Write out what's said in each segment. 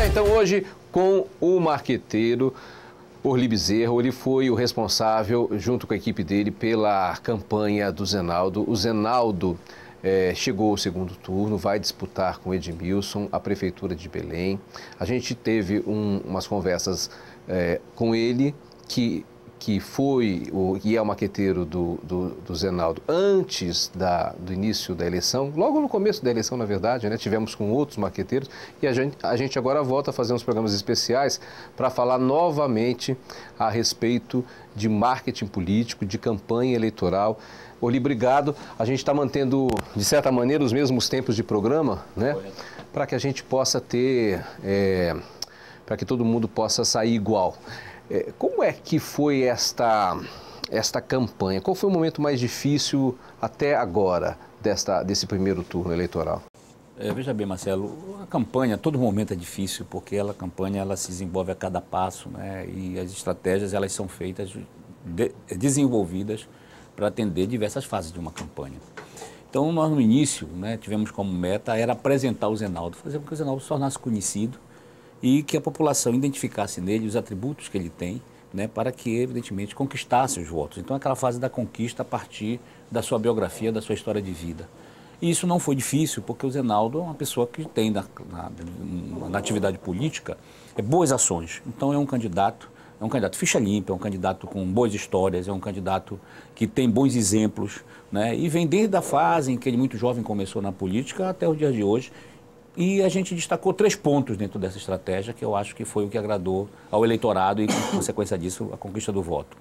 conversar então hoje com o marqueteiro Orly Bezerra. Ele foi o responsável, junto com a equipe dele, pela campanha do Zenaldo. O Zenaldo chegou ao segundo turno, vai disputar com Edmilson a Prefeitura de Belém. A gente teve umas conversas com ele, que é o maqueteiro do Zenaldo antes do início da eleição, logo no começo da eleição, na verdade, né? Tivemos com outros maqueteiros e a gente agora volta a fazer uns programas especiais para falar novamente a respeito de marketing político, de campanha eleitoral. Orly, obrigado. A gente está mantendo, de certa maneira, os mesmos tempos de programa, né? Para que a gente possa ter, para que todo mundo possa sair igual. Como é que foi esta campanha? Qual foi o momento mais difícil até agora desse primeiro turno eleitoral? Veja bem, Marcelo, a campanha, todo momento é difícil, porque a campanha ela se desenvolve a cada passo, né? E as estratégias elas são feitas, desenvolvidas para atender diversas fases de uma campanha. Então, nós no início, né, tivemos como meta era apresentar o Zenaldo, fazer com que o Zenaldo se tornasse conhecido e que a população identificasse nele os atributos que ele tem, né, para que, evidentemente, conquistasse os votos. Então, aquela fase da conquista a partir da sua biografia, da sua história de vida. E isso não foi difícil, porque o Zenaldo é uma pessoa que tem na atividade política boas ações. Então, é um candidato ficha limpa, é um candidato com boas histórias, é um candidato que tem bons exemplos, né, e vem desde a fase em que ele, muito jovem, começou na política até os dias de hoje. E a gente destacou 3 pontos dentro dessa estratégia, que eu acho que foi o que agradou ao eleitorado e, com consequência disso, a conquista do voto.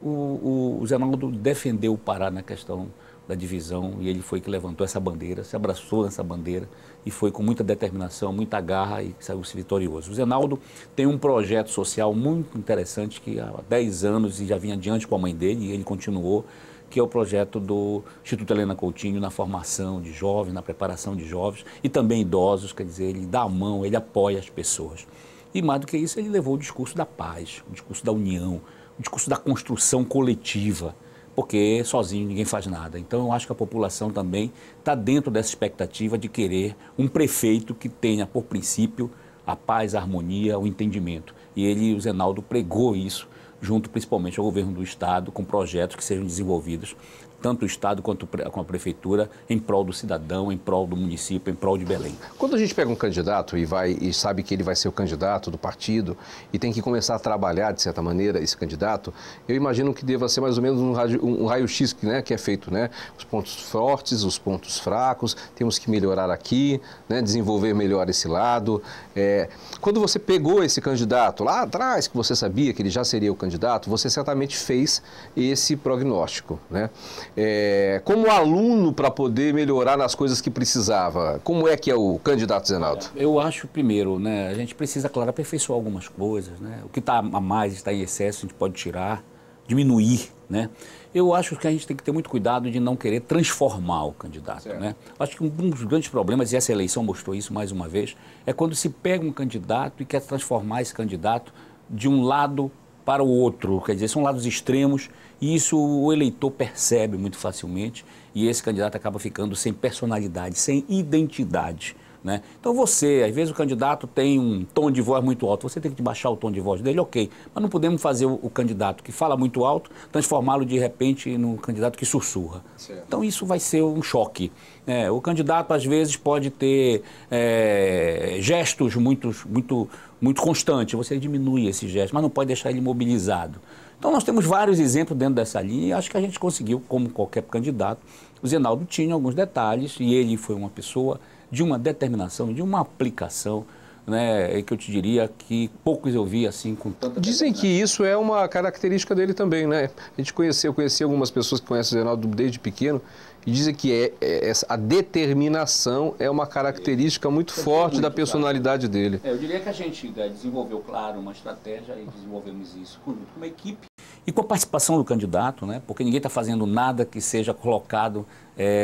O Zenaldo defendeu o Pará na questão da divisão e ele foi que levantou essa bandeira, se abraçou nessa bandeira e foi com muita determinação, muita garra e saiu-se vitorioso. O Zenaldo tem um projeto social muito interessante que há 10 anos e já vinha adiante com a mãe dele e ele continuou, que é o projeto do Instituto Helena Coutinho na formação de jovens, na preparação de jovens e também idosos, quer dizer, ele dá a mão, ele apoia as pessoas. E mais do que isso, ele levou o discurso da paz, o discurso da união, o discurso da construção coletiva, porque sozinho ninguém faz nada. Então eu acho que a população também está dentro dessa expectativa de querer um prefeito que tenha, por princípio, a paz, a harmonia, o entendimento. E o Zenaldo pregou isso, junto principalmente ao governo do Estado, com projetos que sejam desenvolvidos, tanto o Estado quanto com a Prefeitura, em prol do cidadão, em prol do município, em prol de Belém. Quando a gente pega um candidato e sabe que ele vai ser o candidato do partido e tem que começar a trabalhar, de certa maneira, esse candidato, eu imagino que deva ser mais ou menos um raio-x, né, que é feito, né? Os pontos fortes, os pontos fracos, temos que melhorar aqui, né, desenvolver melhor esse lado. Quando você pegou esse candidato lá atrás, que você sabia que ele já seria o candidato, você certamente fez esse prognóstico, né? Como aluno para poder melhorar nas coisas que precisava, como é que é o candidato Zenaldo? Eu acho, primeiro, né, a gente precisa, claro, aperfeiçoar algumas coisas, né? O que está a mais, está em excesso, a gente pode tirar, diminuir, né? Eu acho que a gente tem que ter muito cuidado de não querer transformar o candidato, né? Acho que um dos grandes problemas, e essa eleição mostrou isso mais uma vez, é quando se pega um candidato e quer transformar esse candidato de um lado para o outro, quer dizer, são lados extremos e isso o eleitor percebe muito facilmente e esse candidato acaba ficando sem personalidade, sem identidade, né? Então às vezes o candidato tem um tom de voz muito alto, você tem que baixar o tom de voz dele, ok, mas não podemos fazer o candidato que fala muito alto, transformá-lo de repente no candidato que sussurra. Certo. Então isso vai ser um choque. O candidato às vezes pode ter gestos muito constantes, você diminui esse gesto, mas não pode deixar ele imobilizado. Então nós temos vários exemplos dentro dessa linha e acho que a gente conseguiu, como qualquer candidato, o Zenaldo tinha alguns detalhes e ele foi uma pessoa de uma determinação, de uma aplicação, né, que eu te diria que poucos eu vi assim com tanta... Dizem que isso é uma característica dele também, né? Eu conheci algumas pessoas que conhecem o Zenaldo desde pequeno e dizem que a determinação é uma característica muito forte da personalidade dele. Eu diria que a gente desenvolveu, claro, uma estratégia e desenvolvemos isso com uma equipe. E com a participação do candidato, né? Porque ninguém está fazendo nada que seja colocado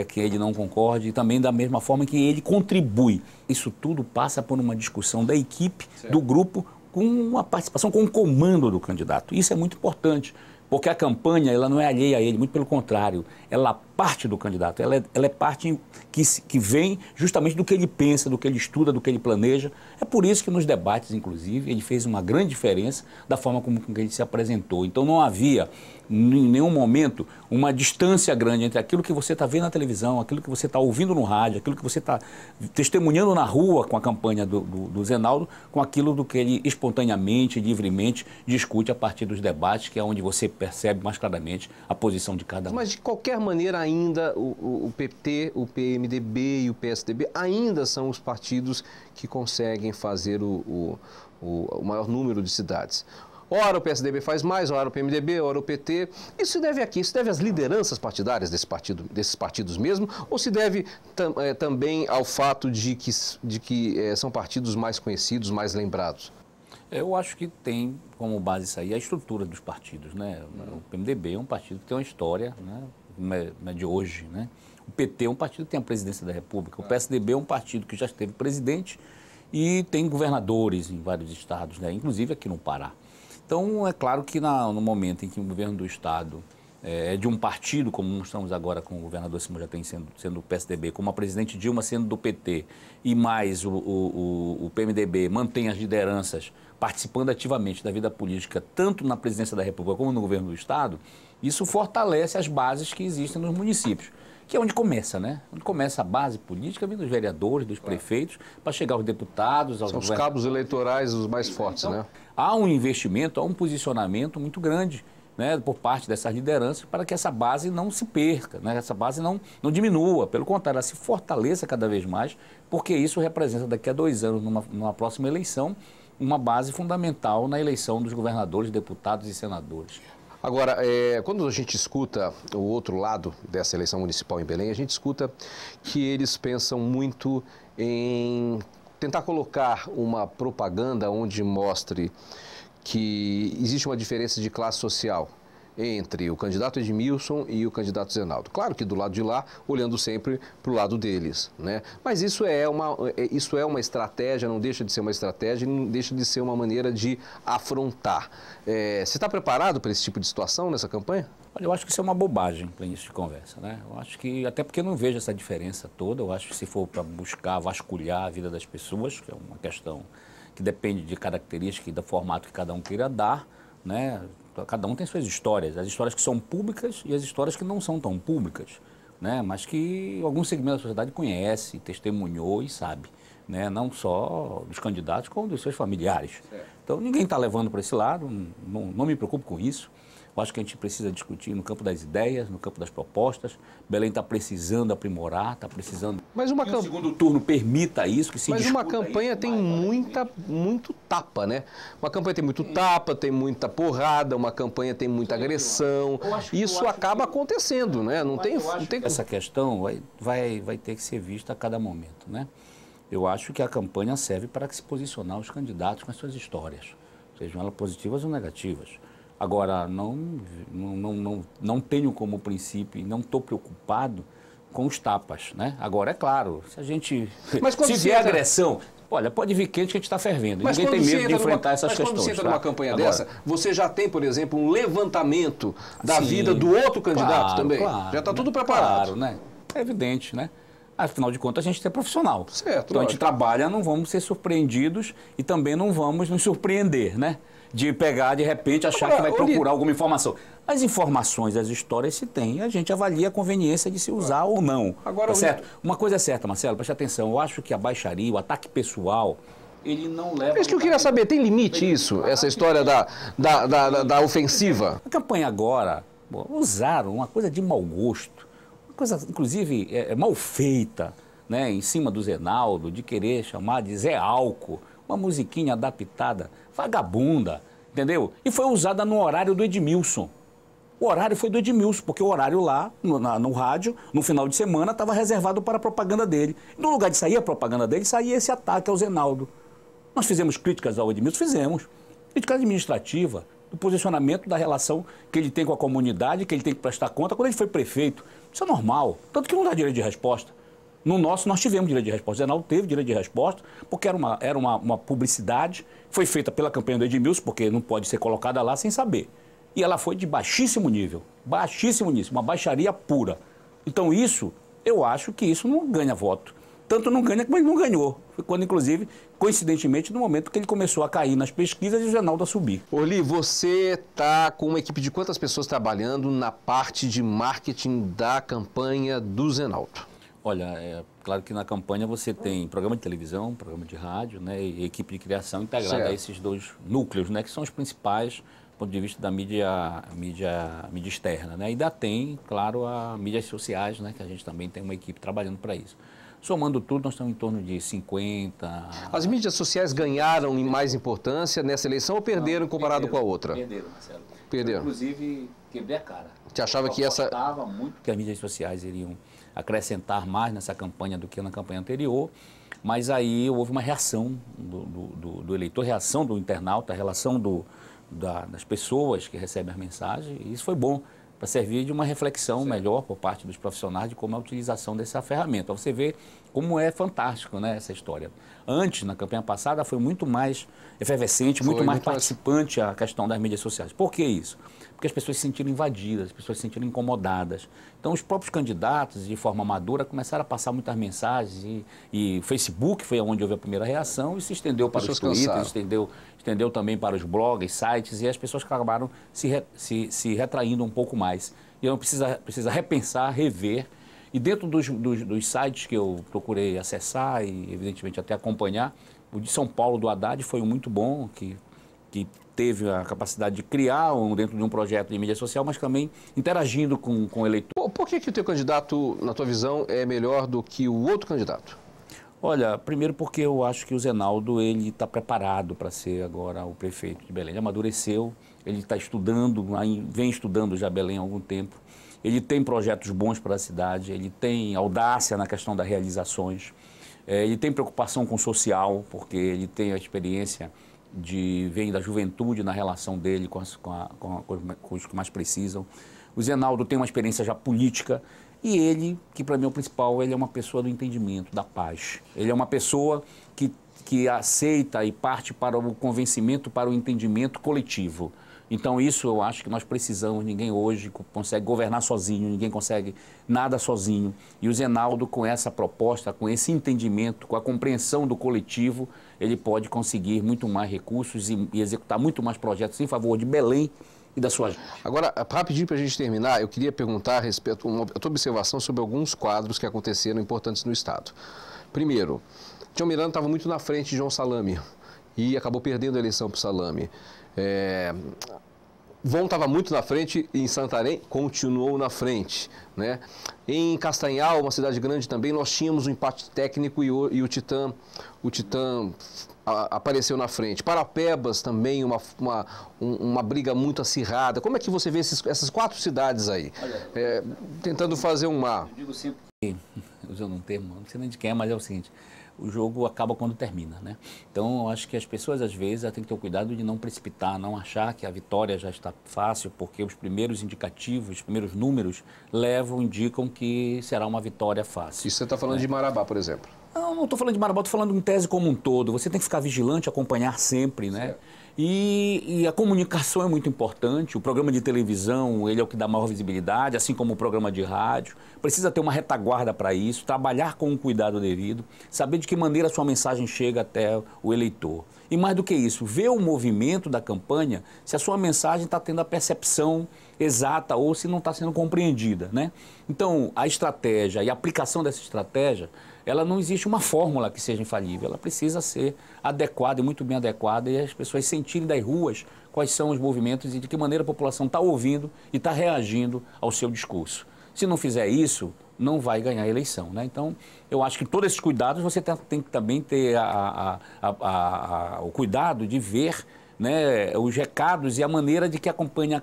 que ele não concorde, e também da mesma forma que ele contribui. Isso tudo passa por uma discussão da equipe, certo, do grupo, com a participação, com o comando do candidato. Isso é muito importante, porque a campanha ela não é alheia a ele, muito pelo contrário, ela parte do candidato, ela é parte que vem justamente do que ele pensa, do que ele estuda, do que ele planeja. É por isso que nos debates, inclusive, ele fez uma grande diferença da forma como ele se apresentou. Então não havia, em nenhum momento, uma distância grande entre aquilo que você está vendo na televisão, aquilo que você está ouvindo no rádio, aquilo que você está testemunhando na rua com a campanha do Zenaldo, com aquilo do que ele espontaneamente, livremente discute a partir dos debates, que é onde você percebe mais claramente a posição de cada um. Mas, de qualquer maneira, ainda o PT, o PMDB e o PSDB ainda são os partidos que conseguem fazer o maior número de cidades. Ora o PSDB faz mais, ora o PMDB, ora o PT. Isso se deve a quê? Isso se deve às lideranças partidárias desses partidos mesmo? Ou se deve também ao fato de que são partidos mais conhecidos, mais lembrados? Eu acho que tem como base isso aí a estrutura dos partidos, né? O PMDB é um partido que tem uma história, né? Não é de hoje, né? O PT é um partido que tem a presidência da República. O PSDB é um partido que já esteve presidente e tem governadores em vários estados, né? Inclusive aqui no Pará. Então, é claro que no momento em que o governo do estado é de um partido, como nós estamos agora com o governador Simão Jatém sendo do PSDB, como a presidente Dilma sendo do PT, e mais o PMDB mantém as lideranças participando ativamente da vida política, tanto na presidência da República como no governo do estado, isso fortalece as bases que existem nos municípios, que é onde começa, né? Onde começa a base política, vem dos vereadores, dos prefeitos, para chegar aos deputados, aos São os cabos eleitorais os mais fortes, então, né? Há um investimento, há um posicionamento muito grande, né, por parte dessas lideranças para que essa base não se perca, né? Essa base não diminua, pelo contrário, ela se fortaleça cada vez mais, porque isso representa daqui a 2 anos, numa próxima eleição, uma base fundamental na eleição dos governadores, deputados e senadores. Agora, quando a gente escuta o outro lado dessa eleição municipal em Belém, a gente escuta que eles pensam muito em tentar colocar uma propaganda onde mostre que existe uma diferença de classe social entre o candidato Edmilson e o candidato Zenaldo. Claro que do lado de lá, olhando sempre para o lado deles, né? Mas isso é uma estratégia, não deixa de ser uma estratégia, não deixa de ser uma maneira de afrontar. Você está preparado para esse tipo de situação nessa campanha? Olha, eu acho que isso é uma bobagem para início de conversa, né? Eu acho que, até porque eu não vejo essa diferença toda, eu acho que se for para buscar vasculhar a vida das pessoas, que é uma questão que depende de características e do formato que cada um queira dar, né? Cada um tem suas histórias, as histórias que são públicas e as histórias que não são tão públicas, né? Mas que algum segmento da sociedade conhece, testemunhou e sabe, né? Não só dos candidatos, como dos seus familiares. Então, ninguém está levando para esse lado, não me preocupo com isso. Eu acho que a gente precisa discutir no campo das ideias, no campo das propostas. Belém está precisando aprimorar, está precisando que o segundo turno permita isso, que se Mas discuta uma campanha tem muito tapa, né? Uma campanha tem muito tapa, tem muita porrada, uma campanha tem muita agressão. Isso acaba acontecendo, né? Não tem. Essa questão vai ter que ser vista a cada momento, né? Eu acho que a campanha serve para se posicionar os candidatos com as suas histórias, sejam elas positivas ou negativas. Agora, não tenho como princípio e não estou preocupado com os tapas, né? Agora, é claro, se a gente... Se vier agressão, olha, pode vir quente que a gente está fervendo. Mas ninguém tem medo de enfrentar essas questões. Mas quando você entra numa campanha dessa, você já tem, por exemplo, um levantamento da vida do outro candidato também? Claro, já está tudo preparado. Claro, né? É evidente, né? Afinal de contas, a gente é profissional. Certo, então, a gente trabalha, não vamos ser surpreendidos e também não vamos nos surpreender, né? De pegar, de repente, achar que vai procurar alguma informação. As informações, as histórias se tem, a gente avalia a conveniência de se usar ou não. Agora, tá certo? Uma coisa é certa, Marcelo, preste atenção, eu acho que a baixaria, o ataque pessoal, ele não leva... É isso que eu queria saber, tem limite isso, essa história da ofensiva? A campanha agora, usaram uma coisa de mau gosto, uma coisa, inclusive, mal feita, né, em cima do Zenaldo, de querer chamar de Zé Álcool, uma musiquinha adaptada, vagabunda, entendeu? E foi usada no horário do Edmilson. O horário foi do Edmilson, porque o horário lá, no rádio, no final de semana, estava reservado para a propaganda dele. No lugar de sair a propaganda dele, saía esse ataque ao Zenaldo. Nós fizemos críticas ao Edmilson? Fizemos. Crítica administrativa, do posicionamento da relação que ele tem com a comunidade, que ele tem que prestar conta quando ele foi prefeito. Isso é normal, tanto que não dá direito de resposta. No nosso, nós tivemos direito de resposta. O Zenaldo teve direito de resposta, porque era uma publicidade, foi feita pela campanha do Edmilson, porque não pode ser colocada lá sem saber. E ela foi de baixíssimo nível, uma baixaria pura. Então isso, eu acho que isso não ganha voto. Tanto não ganha como ele não ganhou. Foi quando, inclusive, coincidentemente, no momento que ele começou a cair nas pesquisas e o Zenaldo a subir. Orly, você está com uma equipe de quantas pessoas trabalhando na parte de marketing da campanha do Zenaldo? Olha, é claro que na campanha você tem programa de televisão, programa de rádio, né, e equipe de criação integrada a esses dois núcleos, né, que são os principais do ponto de vista da mídia externa, né? E ainda tem, claro, as mídias sociais, né, que a gente também tem uma equipe trabalhando para isso. Somando tudo, nós estamos em torno de 50... As mídias sociais ganharam em mais importância nessa eleição ou perderam comparado com a outra? Perderam, Marcelo. Perderam. Eu, inclusive, quebrei a cara. Você achava que essa... Eu apostava muito que as mídias sociais iriam acrescentar mais nessa campanha do que na campanha anterior, mas aí houve uma reação do eleitor, reação do internauta, a relação das pessoas que recebem as mensagens, e isso foi bom para servir de uma reflexão melhor por parte dos profissionais de como é a utilização dessa ferramenta. Você vê como é fantástico, né, essa história. Antes, na campanha passada, foi muito mais efervescente, muito mais participante a questão das mídias sociais. Por que isso? Porque as pessoas se sentiram invadidas, as pessoas se sentiram incomodadas. Então, os próprios candidatos, de forma madura, começaram a passar muitas mensagens e o Facebook foi onde houve a primeira reação e se estendeu para os Twitter, estendeu também para os blogs, sites, e as pessoas acabaram se retraindo um pouco mais. E então, precisa repensar, rever. E dentro dos sites que eu procurei acessar e, evidentemente, até acompanhar, o de São Paulo, do Haddad, foi um muito bom, que teve a capacidade de criar dentro de um projeto de mídia social, mas também interagindo com o eleitor. Por que o teu candidato, na tua visão, é melhor do que o outro candidato? Olha, primeiro porque eu acho que o Zenaldo ele está preparado para ser agora o prefeito de Belém. Ele amadureceu, ele está estudando, vem estudando já Belém há algum tempo. Ele tem projetos bons para a cidade, ele tem audácia na questão das realizações, ele tem preocupação com o social, porque ele tem a experiência vem da juventude na relação dele com os que mais precisam. O Zenaldo tem uma experiência já política e ele, que para mim é o principal, ele é uma pessoa do entendimento, da paz. Ele é uma pessoa que aceita e parte para o convencimento, para o entendimento coletivo. Então isso eu acho que nós precisamos, ninguém hoje consegue governar sozinho, ninguém consegue nada sozinho. E o Zenaldo, com essa proposta, com esse entendimento, com a compreensão do coletivo, ele pode conseguir muito mais recursos e executar muito mais projetos em favor de Belém e da sua gente. Agora, rapidinho para a gente terminar, eu queria perguntar a respeito, a tua observação sobre alguns quadros que aconteceram importantes no Estado. Primeiro, Tião Miranda estava muito na frente de João Salame e acabou perdendo a eleição para o Salame. Von estava muito na frente em Santarém, continuou na frente, né? Em Castanhal, uma cidade grande também, nós tínhamos um empate técnico e o Titã apareceu na frente. Parapebas também, uma briga muito acirrada. Como é que você vê essas 4 cidades aí? Tentando fazer um mar. Eu digo sempre que, usando um termo, não sei nem de quem é, mas é o seguinte: o jogo acaba quando termina, né? Então, eu acho que as pessoas, às vezes, têm que ter o cuidado de não precipitar, não achar que a vitória já está fácil, porque os primeiros indicativos, os primeiros números indicam que será uma vitória fácil. Isso você está falando de Marabá, por exemplo? Não estou falando de Marabá, estou falando em tese como um todo. Você tem que ficar vigilante, acompanhar sempre, né? Certo. E a comunicação é muito importante. O programa de televisão, ele é o que dá maior visibilidade, assim como o programa de rádio. Precisa ter uma retaguarda para isso, trabalhar com um cuidado devido, saber de que maneira a sua mensagem chega até o eleitor. E mais do que isso, ver o movimento da campanha, se a sua mensagem está tendo a percepção exata ou se não está sendo compreendida, né? Então, a estratégia e a aplicação dessa estratégia, ela não existe uma fórmula que seja infalível, ela precisa ser adequada e muito bem adequada e as pessoas sentirem das ruas quais são os movimentos e de que maneira a população está ouvindo e está reagindo ao seu discurso. Se não fizer isso, não vai ganhar a eleição, né? Então, eu acho que todos esses cuidados você tem que também ter o cuidado de ver, né, os recados e a maneira que a campanha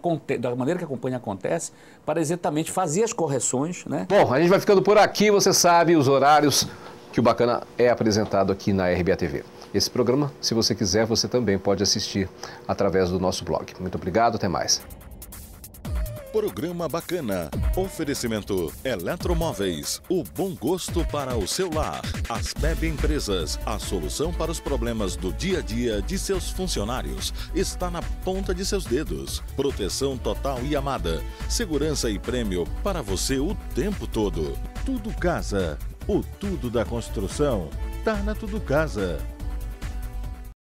acontece para exatamente fazer as correções, né? Bom, a gente vai ficando por aqui, você sabe os horários que o Bacana é apresentado aqui na RBA TV. Esse programa, se você quiser, você também pode assistir através do nosso blog. Muito obrigado, até mais. Programa bacana. Oferecimento Eletromóveis. O bom gosto para o seu lar. Asbeb Empresas. A solução para os problemas do dia a dia de seus funcionários está na ponta de seus dedos. Proteção total e amada. Segurança e prêmio para você o tempo todo. Tudo Casa. O tudo da construção tá na Tudo Casa.